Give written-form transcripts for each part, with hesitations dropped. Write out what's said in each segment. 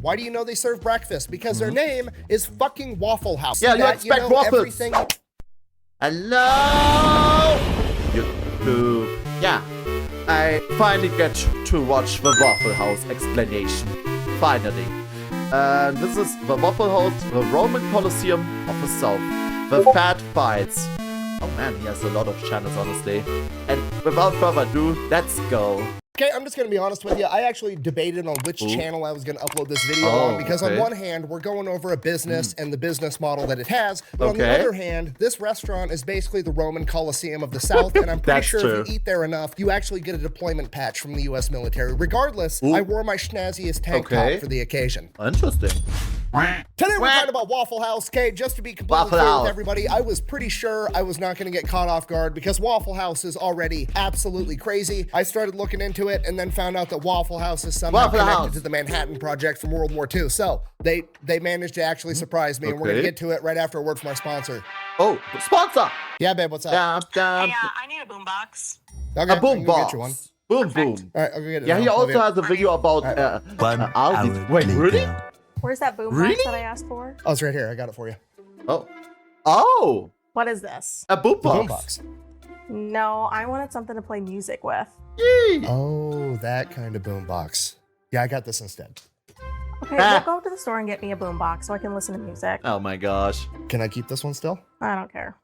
Why do you know they serve breakfast? Because their name is fucking Waffle House. Yeah, you expect waffles. Everything... Hello, YouTube. Yeah, I finally get to watch the Waffle House explanation. Finally. This is the Waffle House, the Roman Colosseum of the South. The fat fights. Oh man, he has a lot of channels, honestly. And without further ado, let's go. Okay, I'm just going to be honest with you. I actually debated on which channel I was going to upload this video on because on one hand, we're going over a business and the business model that it has. But on the other hand, this restaurant is basically the Roman Colosseum of the South. And I'm pretty sure if you eat there enough, you actually get a deployment patch from the U.S. military. Regardless, I wore my schnazziest tank top for the occasion. Interesting. Today we're talking about Waffle House. Okay, just to be completely clear with everybody, I was pretty sure I was not going to get caught off guard because Waffle House is already absolutely crazy. I started looking into it and then found out that Waffle House is somehow connected to the Manhattan Project from World War II. So they managed to actually surprise me, and we're going to get to it right after a word from our sponsor. Oh, sponsor! Yeah, babe, what's up? Hey, I need a boombox. Okay, a boombox. Get you one. Boom, boom. All right, I'll go get it. Yeah, he also has a video about Wait, really? Where's that boombox that I asked for? Oh, it's right here. I got it for you. Oh. What is this? A boombox. Boombox. No, I wanted something to play music with. Yee. Oh, that kind of boombox. Yeah, I got this instead. Okay, we'll go to the store and get me a boombox so I can listen to music. Oh my gosh. Can I keep this one still? I don't care.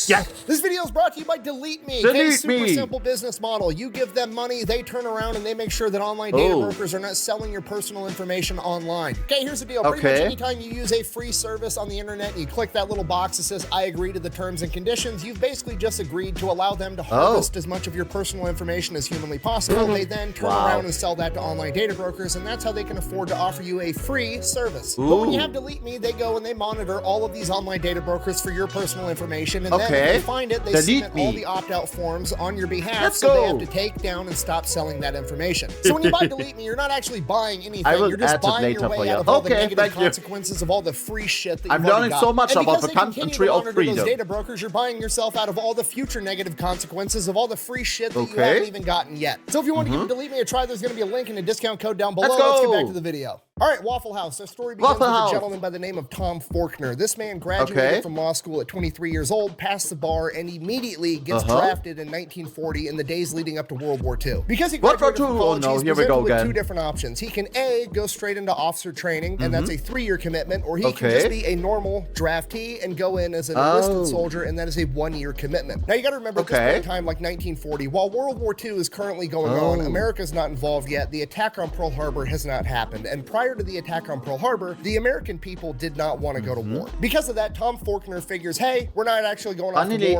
Yes. This video is brought to you by Delete Me. Super simple business model. You give them money, they turn around and they make sure that online data brokers are not selling your personal information online. Okay, here's the deal. Pretty much anytime you use a free service on the internet and you click that little box that says, I agree to the terms and conditions, you've basically just agreed to allow them to harvest as much of your personal information as humanly possible. They then turn around and sell that to online data brokers, and that's how they can afford to offer you a free service. But when you have Delete Me, they go and they monitor all of these online data brokers for your personal information, and then if they find it, they submit all the opt-out forms on your behalf, so they have to take down and stop selling that information. So when you buy Delete Me, you're not actually buying anything. You're just buying your way out of all the negative consequences of all the free shit that you've already got. I'm learning so much about the country of freedom. Those data brokers, you're buying yourself out of all the future negative consequences of all the free shit that you haven't even gotten yet. So if you want to give Delete Me a try, there's going to be a link and a discount code down below. Let's get back to the video. All right, Waffle House. Our story begins with a gentleman by the name of Tom Faulkner. This man graduated from law school at 23 years old, passed the bar, and immediately gets drafted in 1940 in the days leading up to World War II. Because he graduated from college, he's presented with two different options. He can A, go straight into officer training, and that's a 3-year commitment, or he can just be a normal draftee and go in as an enlisted soldier, and that is a 1-year commitment. Now, you got to remember, at this point in time, like 1940, while World War II is currently going on, America's not involved yet. The attack on Pearl Harbor has not happened, and prior to the attack on Pearl Harbor, the American people did not want to go to war. Because of that, Tom Faulkner figures, hey, we're not actually going off to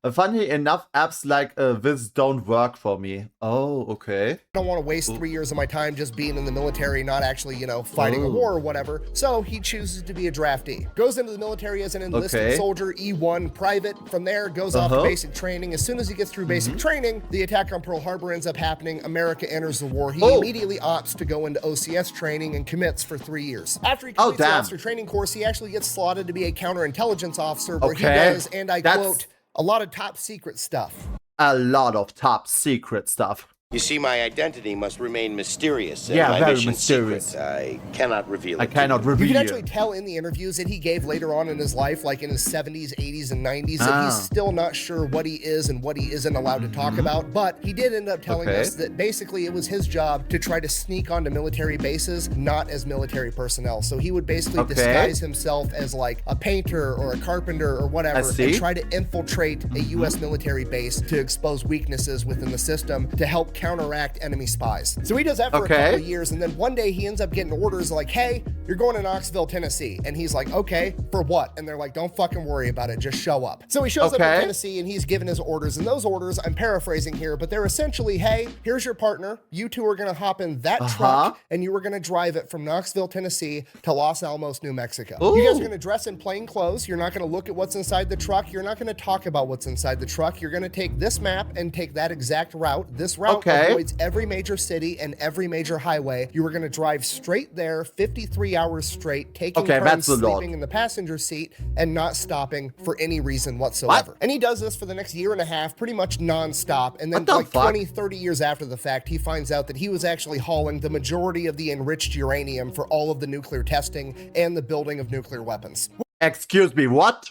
war. Funny enough, apps like this don't work for me. Oh, okay. I don't want to waste 3 years of my time just being in the military, not actually, you know, fighting a war or whatever. So he chooses to be a draftee. Goes into the military as an enlisted soldier, E1 private. From there, goes off to basic training. As soon as he gets through basic training, the attack on Pearl Harbor ends up happening. America enters the war. He immediately opts to go into OCS training and commits for 3 years. After he completes the officer training course, he actually gets slotted to be a counterintelligence officer where he does, and I quote, a lot of top secret stuff. A lot of top secret stuff. You see, my identity must remain mysterious. And yeah, my very mission mysterious. Secret. I cannot reveal it. I cannot reveal. You can actually tell in the interviews that he gave later on in his life, like in his 70s, 80s, and 90s, that he's still not sure what he is and what he isn't allowed to talk about. But he did end up telling us that basically it was his job to try to sneak onto military bases, not as military personnel. So he would basically disguise himself as like a painter or a carpenter or whatever, and try to infiltrate a U.S. military base to expose weaknesses within the system to help counteract enemy spies. So he does that for a couple of years, and then one day he ends up getting orders like, hey, you're going to Knoxville, Tennessee. And he's like, okay, for what? And they're like, don't fucking worry about it, just show up. So he shows up in Tennessee and he's given his orders, and those orders, I'm paraphrasing here, but they're essentially, hey, here's your partner. You two are gonna hop in that truck and you are gonna drive it from Knoxville, Tennessee to Los Alamos, New Mexico. You guys are gonna dress in plain clothes. You're not gonna look at what's inside the truck. You're not gonna talk about what's inside the truck. You're gonna take this map and take that exact route. This route avoids every major city and every major highway. You are gonna drive straight there, 53 3 hours straight, taking Okay, turns that's a lot. sleeping in the passenger seat and not stopping for any reason whatsoever. And he does this for the next year and a half, pretty much non-stop. And then like 20, 30 years after the fact, he finds out that he was actually hauling the majority of the enriched uranium for all of the nuclear testing and the building of nuclear weapons. Excuse me, what?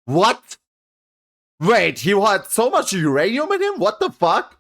What? Wait, he had so much uranium in him? What the fuck?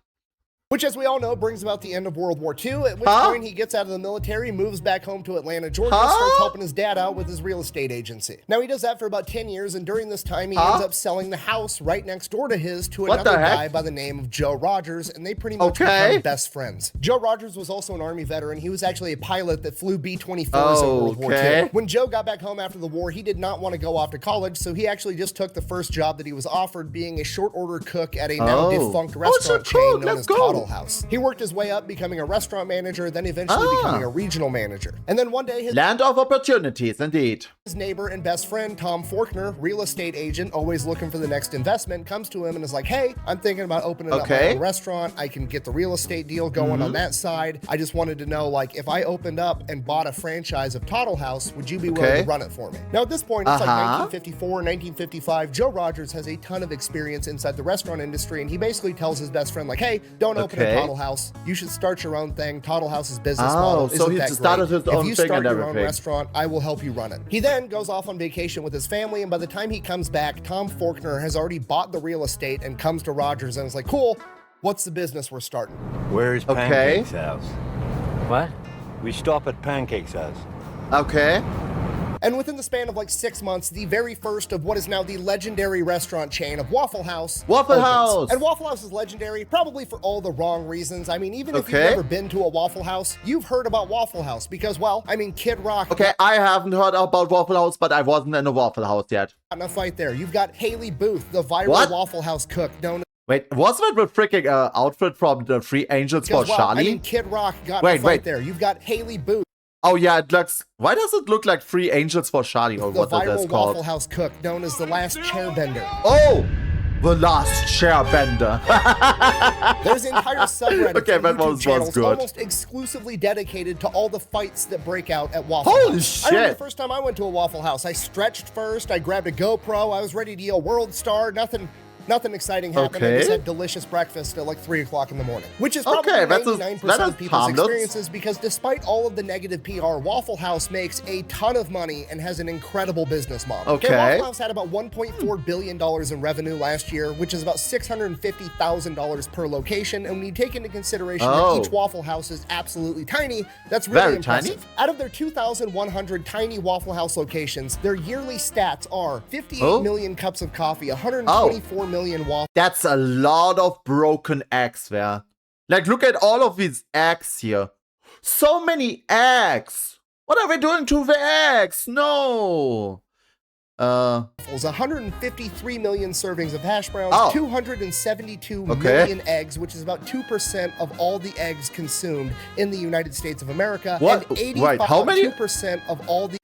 Which, as we all know, brings about the end of World War II, at which point he gets out of the military, moves back home to Atlanta, Georgia, starts helping his dad out with his real estate agency. Now, he does that for about 10 years, and during this time, he ends up selling the house right next door to his to another guy by the name of Joe Rogers, and they pretty much become best friends. Joe Rogers was also an Army veteran. He was actually a pilot that flew B-24s in World War II. When Joe got back home after the war, he did not want to go off to college, so he actually just took the first job that he was offered, being a short-order cook at a now-defunct restaurant chain known as Total House. He worked his way up, becoming a restaurant manager, then eventually becoming a regional manager. And then one day, his land of opportunities, indeed. His neighbor and best friend, Tom Faulkner, real estate agent, always looking for the next investment, comes to him and is like, hey, I'm thinking about opening up my own restaurant. I can get the real estate deal going on that side. I just wanted to know, like, if I opened up and bought a franchise of Total House, would you be willing to run it for me? Now, at this point, it's like 1954, 1955. Joe Rogers has a ton of experience inside the restaurant industry, and he basically tells his best friend, like, hey, don't open a Total House. You should start your own thing. Total House's business model isn't that started great. His own if you thing start and your own everything. restaurant, I will help you run it. He then goes off on vacation with his family, and by the time he comes back, Tom Faulkner has already bought the real estate and comes to Rogers and is like, cool, what's the business we're starting? Where's Pancake's house? What? We stop at Pancake's house. Okay. And within the span of like 6 months, the very first of what is now the legendary restaurant chain of Waffle House opens. And Waffle House is legendary, probably for all the wrong reasons. I mean, even if you've never been to a Waffle House, you've heard about Waffle House because, well, I mean, Kid Rock. Okay, I haven't heard about Waffle House, but I wasn't in a Waffle House yet. In a fight there. You've got Haley Booth, the viral Waffle House cook, known as. Wait, wasn't it with freaking outfit from the Three Angels for Charlie? I mean, Kid Rock got in a fight there. You've got Haley Booth. Oh yeah, it looks. Why does it look like Three Angels for Charlie or what it is called? The viral Waffle House cook known as the Last Chairbender. Oh, the Last Chairbender. There's entire subreddits and YouTube channels almost exclusively dedicated to all the fights that break out at Waffle Holy House. shit! I remember the first time I went to a Waffle House, I stretched first, I grabbed a GoPro, I was ready to yell World Star, Nothing exciting happened. I just had delicious breakfast at like 3 o'clock in the morning, which is probably 99% of people's experiences because despite all of the negative PR, Waffle House makes a ton of money and has an incredible business model. Waffle House had about $1.4 billion in revenue last year, which is about $650,000 per location. And when you take into consideration that each Waffle House is absolutely tiny, that's really impressive. Out of their 2,100 tiny Waffle House locations, their yearly stats are 58 million cups of coffee, 124 million waffles. That's a lot of broken eggs there. Like, look at all of these eggs here. So many eggs. What are we doing to the eggs? No. 153 million servings of hash browns, 272 million eggs, which is about 2% of all the eggs consumed in the United States of America. What? And 85, Wait, how many? 2% of all the...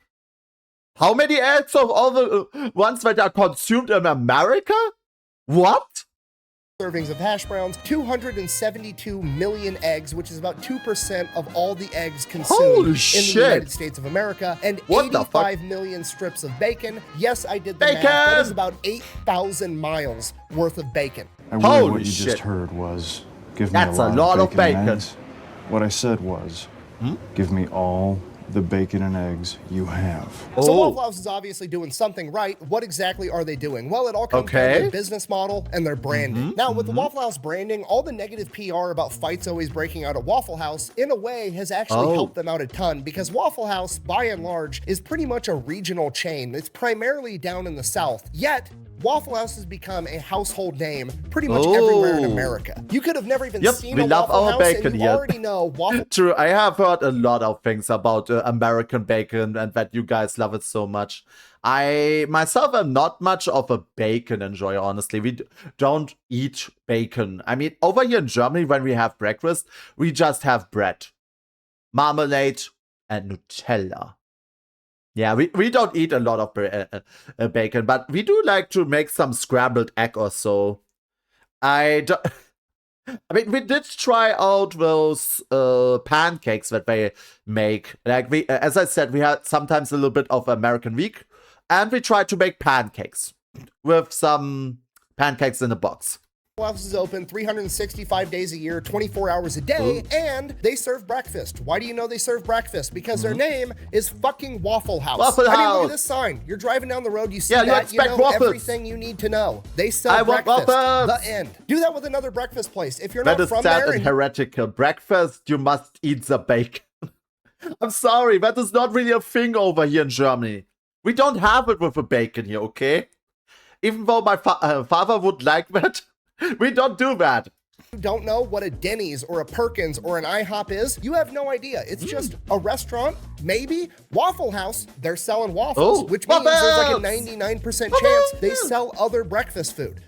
How many eggs of all the ones that are consumed in America? What? Servings of hash browns, 272 million eggs, which is about 2% of all the eggs consumed in the United States of America, and 85 million strips of bacon. Yes, I did the math. That is about 8,000 miles worth of bacon. What you just heard was, give me a lot of bacon and eggs. What I said was, give me all the bacon and eggs you have. So Waffle House is obviously doing something right. What exactly are they doing? Well, it all comes down to their business model and their branding. Now, with the Waffle House branding, all the negative PR about fights always breaking out at Waffle House, in a way, has actually helped them out a ton because Waffle House, by and large, is pretty much a regional chain. It's primarily down in the South. Yet, Waffle House has become a household name pretty much everywhere in America. You could have never even seen a Waffle House, and you already know Waffle. True, I have heard a lot of things about American bacon and that you guys love it so much. I myself am not much of a bacon enjoyer, honestly. We don't eat bacon. I mean, over here in Germany, when we have breakfast, we just have bread, marmalade, and Nutella. Yeah, we don't eat a lot of bacon, but we do like to make some scrambled egg or so. I don't... I mean, we did try out those pancakes that they make. Like as I said, we had sometimes a little bit of American week, and we tried to make pancakes with some pancakes in a box. House is open 365 days a year, 24 hours a day, and they serve breakfast. Why do you know they serve breakfast? Because their name is fucking Waffle House. Waffle I mean, look House. at this sign. You're driving down the road, you see Yeah, that, you expect know waffles. everything you need to know. They sell I want breakfast. waffles. The end. Do that with another breakfast place. If you're That not is from sad there, and heretical. Breakfast, you must eat the bacon. I'm sorry, that is not really a thing over here in Germany. We don't have it with the bacon here, okay? Even though my father would like that, we don't do that. you don't know what a Denny's or a Perkins or an IHOP is, you have no idea. It's just a restaurant, maybe. Waffle House, they're selling waffles, which means there's like a 99% chance they sell other breakfast food.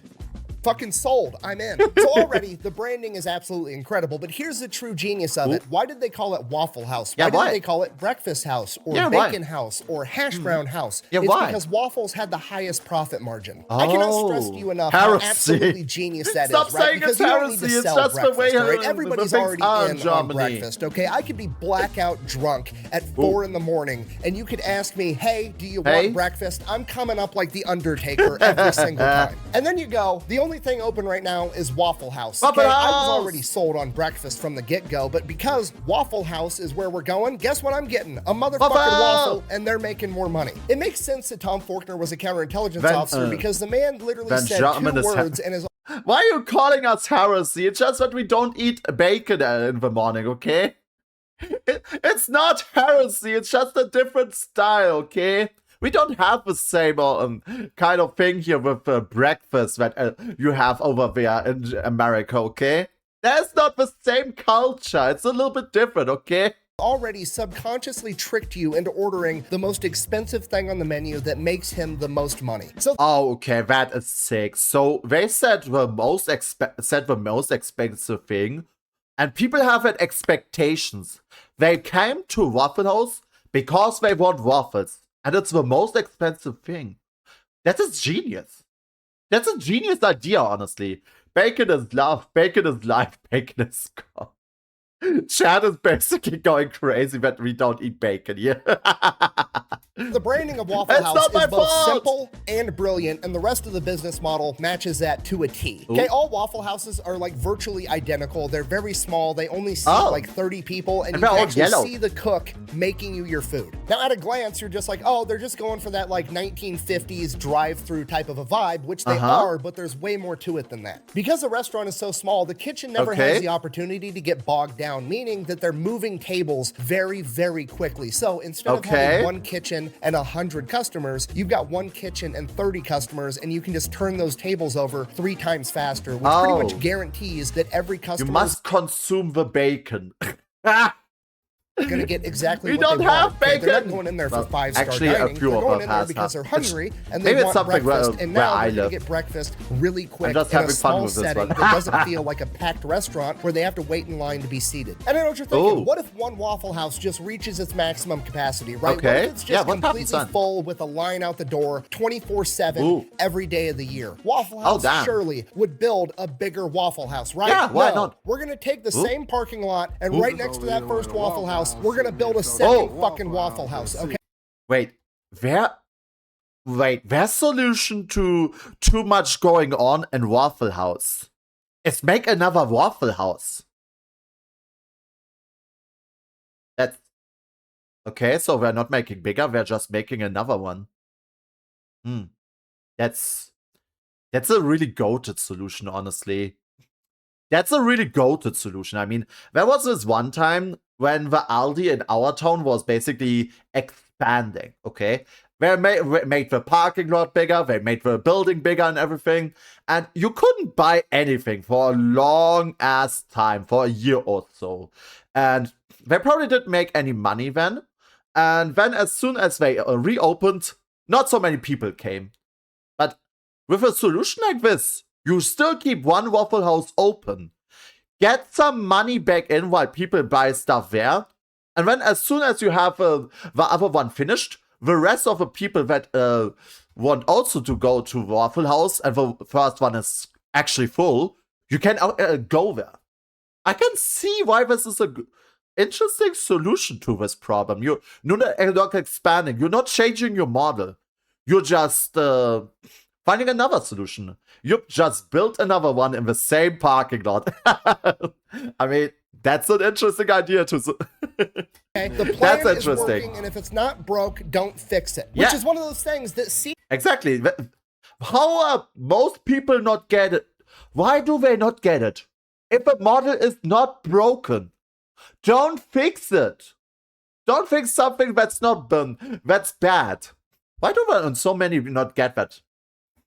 Fucking sold. I'm in. So already, the branding is absolutely incredible, but here's the true genius of it. Why did they call it Waffle House? Why didn't they call it Breakfast House or Bacon House or Hash Brown House? It's because waffles had the highest profit margin. I cannot stress to you enough how absolutely genius that is, right? Because you don't need to sell breakfast, right? Everybody's already in on breakfast, okay? I could be blackout drunk at 4 in the morning, and you could ask me, hey, do you want breakfast? I'm coming up like the Undertaker every single time. And then you go, the only thing open right now is Waffle House. Okay, I was already sold on breakfast from the get-go, but because Waffle House is where we're going, guess what I'm getting? A motherfucking waffle, and they're making more money. It makes sense that Tom Faulkner was a counterintelligence officer because the man literally said 2 words and his... Why are you calling us heresy? It's just that we don't eat bacon in the morning, okay? It's not heresy, it's just a different style, okay? We don't have the same kind of thing here with breakfast that you have over there in America, okay? That's not the same culture. It's a little bit different, okay? Already subconsciously tricked you into ordering the most expensive thing on the menu that makes him the most money. So okay, that is sick. So they said the most expensive thing, and people have had expectations. They came to Waffle House because they want waffles. And it's the most expensive thing. That is genius. That's a genius idea, honestly. Bacon is love, bacon is life, bacon is God. Chad is basically going crazy that we don't eat bacon here. The branding of Waffle House is both simple and brilliant, and the rest of the business model matches that to a T. Okay, all Waffle Houses are like virtually identical. They're very small. They only seat like 30 people, and you can actually see the cook making you your food. Now, at a glance, you're just like, oh, they're just going for that like 1950s drive-through type of a vibe, which they are, but there's way more to it than that. Because the restaurant is so small, the kitchen never has the opportunity to get bogged down, meaning that they're moving tables very, very quickly. So instead of having one kitchen and 100 customers, you've got 1 kitchen and 30 customers, and you can just turn those tables over 3 times faster, which pretty much guarantees that every customer... You must consume the bacon. Gonna get exactly we what don't they have want. bacon. They're not going in there for 5-star actually, dining. They're going in there because they're hungry and they want breakfast. And now they're gonna get breakfast really quick in a small setting that doesn't feel like a packed restaurant where they have to wait in line to be seated. And I know what you're thinking. What if one Waffle House just reaches its maximum capacity, right? What if it's just completely full with a line out the door 24/7 every day of the year? Waffle House surely would build a bigger Waffle House, right? Yeah, why not? We're gonna take the same parking lot and right next to that first Waffle House, we're gonna build a second fucking Waffle House, okay? Wait, their solution to too much going on in Waffle House is make another Waffle House. That's okay, so we're not making bigger, we're just making another one. That's a really goated solution, honestly. That's a really goated solution. I mean, there was this one time when the Aldi in our town was basically expanding, okay? They made the parking lot bigger, they made the building bigger and everything, and you couldn't buy anything for a long-ass time, for a year or so. And they probably didn't make any money then. And then as soon as they reopened, not so many people came. But with a solution like this, you still keep one Waffle House open. Get some money back in while people buy stuff there. And then as soon as you have the other one finished, the rest of the people that want also to go to Waffle House and the first one is actually full, You can go there. I can see why this is a interesting solution to this problem. You're not expanding. You're not changing your model. You're just finding another solution. You just built another one in the same parking lot. I mean, that's an interesting idea to. Okay, the plan is working, and if it's not broke, don't fix it. Which is one of those things that exactly. How are most people not get it? Why do they not get it? If a model is not broken, don't fix it. Don't fix something that's not that's bad. Why do so many not get that?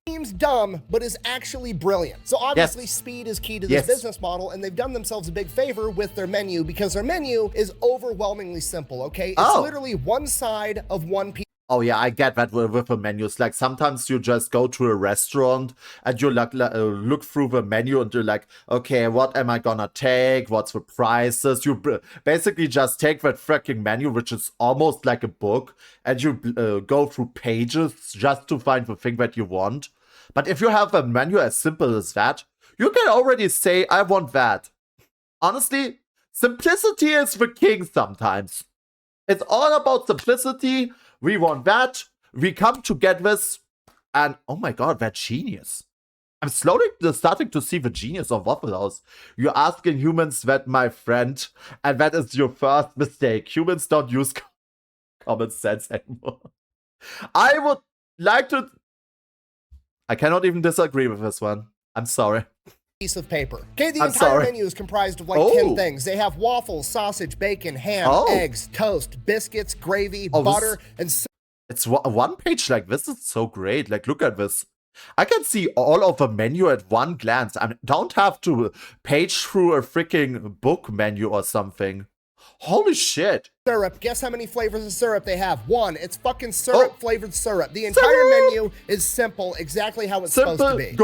Seems dumb, but is actually brilliant. So obviously speed is key to this business model, and they've done themselves a big favor with their menu because their menu is overwhelmingly simple, okay? It's literally one side of one piece. Oh yeah, I get that with the menus. Like sometimes you just go to a restaurant and you look through the menu and you're like, okay, what am I gonna take? What's the prices? You basically just take that freaking menu, which is almost like a book, and you go through pages just to find the thing that you want. But if you have a menu as simple as that, you can already say, I want that. Honestly, simplicity is the king sometimes. It's all about simplicity. We want that. We come to get this. And oh my god, that genius. I'm slowly starting to see the genius of Waffle House. You're asking humans that, my friend, and that is your first mistake. Humans don't use common sense anymore. I would like to... I cannot even disagree with this one. I'm sorry. Piece of paper. Okay, the entire menu is comprised of like 10 things. They have waffles, sausage, bacon, ham, eggs, toast, biscuits, gravy, butter, and it's one page like this is so great. Like, look at this. I can see all of the menu at one glance. I don't have to page through a freaking book menu or something. Holy shit. Syrup. Guess how many flavors of syrup they have? One. It's fucking syrup-flavored syrup. The entire menu is simple, exactly how it's supposed to be.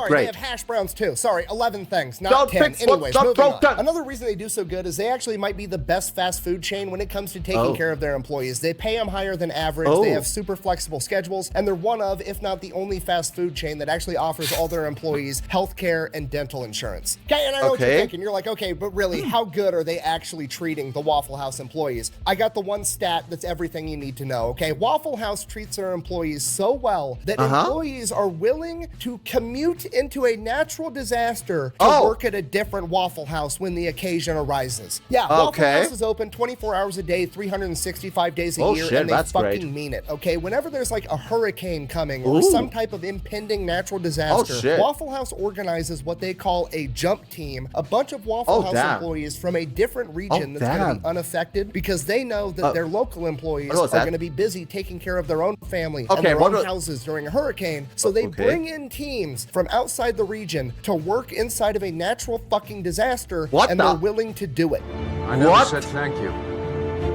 They have hash browns too. Sorry, 11 things, not 10. Anyways, moving on. Another reason they do so good is they actually might be the best fast food chain when it comes to taking care of their employees. They pay them higher than average. They have super flexible schedules, and they're one of, if not the only fast food chain that actually offers all their employees healthcare and dental insurance. Okay, and I know what you're thinking. You're like, okay, but really, how good are they actually treating the Waffle House employees? I got the one stat that's everything you need to know, okay? Waffle House treats their employees so well that employees are willing to commute into a natural disaster to work at a different Waffle House when the occasion arises. Yeah, Waffle House is open 24 hours a day, 365 days a year, and they fucking mean it, okay? Whenever there's like a hurricane coming or some type of impending natural disaster, Waffle House organizes what they call a jump team, a bunch of Waffle House employees from a different region that's going to be unaffected because they know that their local employees are going to be busy taking care of their own family and their own houses during a hurricane. So they bring in teams from outside the region to work inside of a natural fucking disaster, and they're willing to do it. I never said thank you.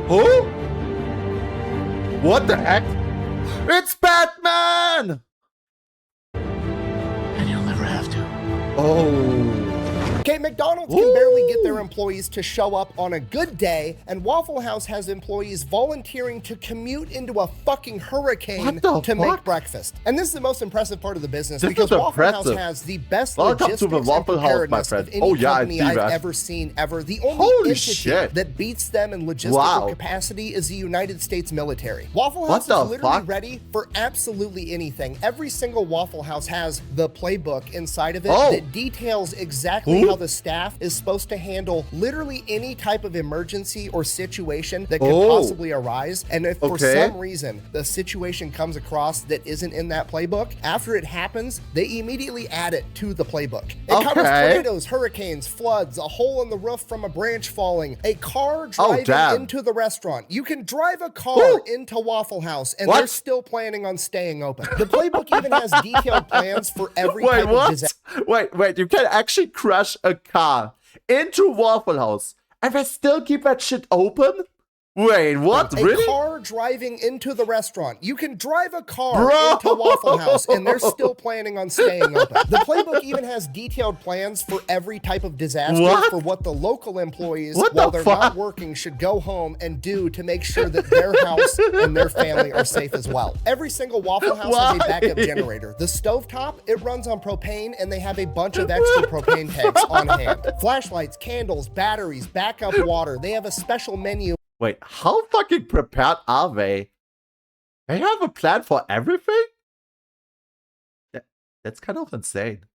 Who? What the heck? It's Batman! And you'll never have to. Okay, McDonald's can barely get their employees to show up on a good day, and Waffle House has employees volunteering to commute into a fucking hurricane to make breakfast. And this is the most impressive part of the business because Waffle House has the best logistics and preparedness of any company I've ever seen ever. The only entity that beats them in logistical capacity is the United States military. Waffle House is literally ready for absolutely anything. Every single Waffle House has the playbook inside of it that details exactly how the staff is supposed to handle literally any type of emergency or situation that could possibly arise. And if for some reason the situation comes across that isn't in that playbook, after it happens, they immediately add it to the playbook. It covers tornadoes, hurricanes, floods, a hole in the roof from a branch falling, a car driving into the restaurant. You can drive a car into Waffle House and they're still planning on staying open. The playbook even has detailed plans for every type of disaster. Wait, you can actually crash a car into Waffle House and they still keep that shit open? Wait, what? Really? A car driving into the restaurant. You can drive a car into Waffle House, and they're still planning on staying open. The playbook even has detailed plans for every type of disaster for what the local employees, while they're not working, should go home and do to make sure that their house and their family are safe as well. Every single Waffle House has a backup generator. The stovetop, it runs on propane, and they have a bunch of extra propane tanks on hand. Flashlights, candles, batteries, backup water. They have a special menu. Wait, how fucking prepared are they? They have a plan for everything? That's kind of insane.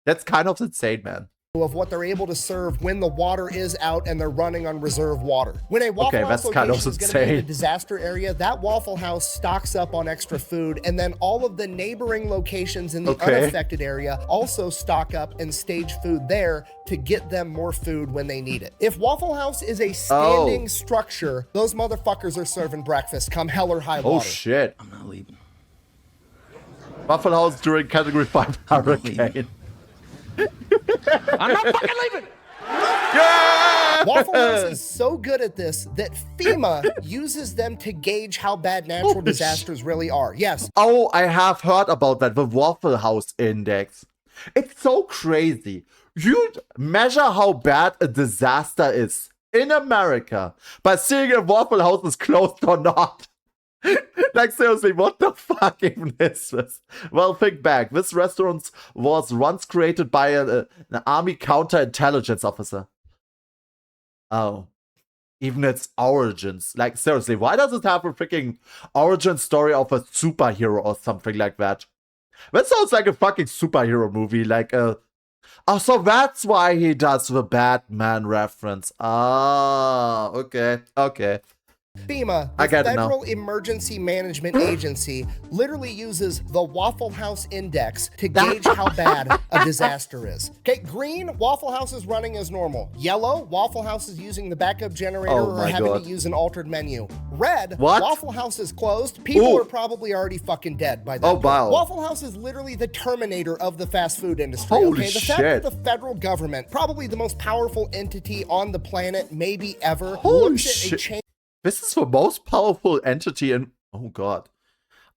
That's kind of insane, man. Of what they're able to serve when the water is out and they're running on reserve water. When a Waffle House location is going to be in a disaster area, that Waffle House stocks up on extra food, and then all of the neighboring locations in the unaffected area also stock up and stage food there to get them more food when they need it. If Waffle House is a standing structure, those motherfuckers are serving breakfast come hell or high water. Oh shit. I'm not leaving. Waffle House during Category 5 hurricane. I'm not fucking leaving! Yeah! Waffle House is so good at this that FEMA uses them to gauge how bad natural disasters really are. Yes. Oh, I have heard about that, the Waffle House Index. It's so crazy. You measure how bad a disaster is in America by seeing if Waffle House is closed or not. Like, seriously, what the fuck even is this? Well, think back. This restaurant was once created by an army counterintelligence officer. Oh. Even its origins. Like, seriously, why does it have a freaking origin story of a superhero or something like that? That sounds like a fucking superhero movie. Like, oh, so that's why he does the Batman reference. Ah, okay, okay. FEMA, the Federal Emergency Management Agency, literally uses the Waffle House Index to gauge how bad a disaster is. Okay, green, Waffle House is running as normal. Yellow, Waffle House is using the backup generator or having to use an altered menu. Red, Waffle House is closed. People are probably already fucking dead by then. Waffle House is literally the Terminator of the fast food industry. Holy the fact that the federal government, probably the most powerful entity on the planet, maybe ever, looks at a change. This is the most powerful entity in... Oh god.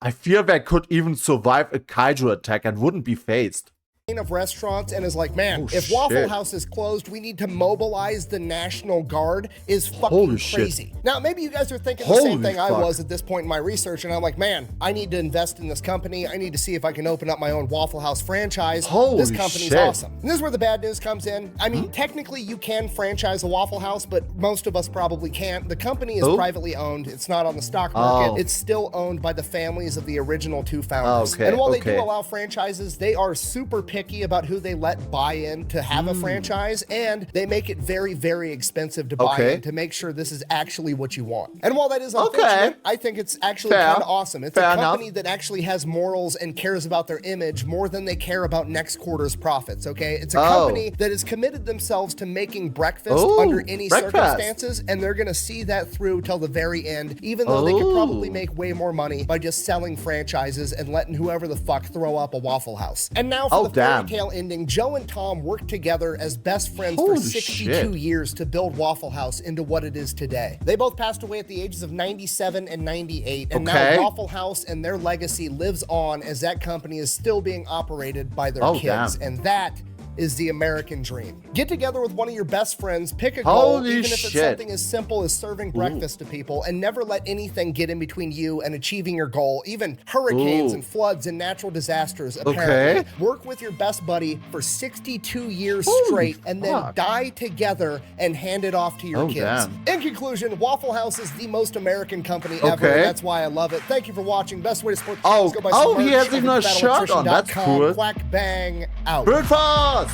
I fear they could even survive a kaiju attack and wouldn't be phased. Of restaurants and is like, man, if Waffle House is closed, we need to mobilize the National Guard is fucking crazy. Now, maybe you guys are thinking the same thing I was at this point in my research, and I'm like, man, I need to invest in this company. I need to see if I can open up my own Waffle House franchise. This company's awesome. And this is where the bad news comes in. I mean, technically you can franchise a Waffle House, but most of us probably can't. The company is privately owned. It's not on the stock market. It's still owned by the families of the original two founders. And while they do allow franchises, they are super picky about who they let buy in to have a franchise, and they make it very, very expensive to buy in to make sure this is actually what you want. And while that is unfortunate, I think it's actually kind of awesome. It's a company that actually has morals and cares about their image more than they care about next quarter's profits, okay? It's a company that has committed themselves to making breakfast under any circumstances, and they're gonna see that through till the very end, even though they could probably make way more money by just selling franchises and letting whoever the fuck throw up a Waffle House. And now for the fairy tale ending, Joe and Tom worked together as best friends for 62 years to build Waffle House into what it is today. They both passed away at the ages of 97 and 98, and now Waffle House and their legacy lives on as that company is still being operated by their kids, and that is the American dream. Get together with one of your best friends, pick a goal, even if it's something as simple as serving breakfast to people, and never let anything get in between you and achieving your goal, even hurricanes and floods and natural disasters, apparently. Work with your best buddy for 62 years straight, and then die together and hand it off to your kids. In conclusion, Waffle House is the most American company ever, and that's why I love it. Thank you for watching. Best way to support the show is go buy some merch. He has even a shirt on. That's cool. Quack bang out. Brute force!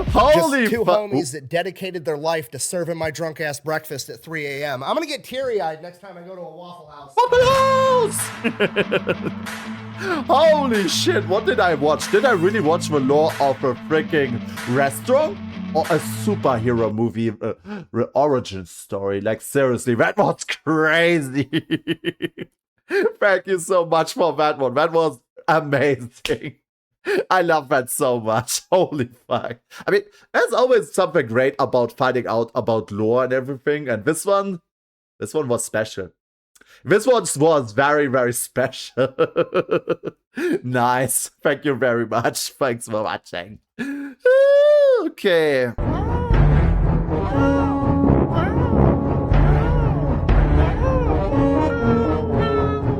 Holy Just two homies that dedicated their life to serving my drunk ass breakfast at 3 a.m. I'm gonna get teary-eyed next time I go to a Waffle House. Waffle House! Holy shit, what did I watch? Did I really watch the lore of a freaking restaurant? Or a superhero movie origin story? Like, seriously, that was crazy. Thank you so much for that one. That was amazing. I love that so much. Holy fuck. I mean, there's always something great about finding out about lore and everything. And this one was special. This one was very, very special. Nice. Thank you very much. Thanks for watching. Okay.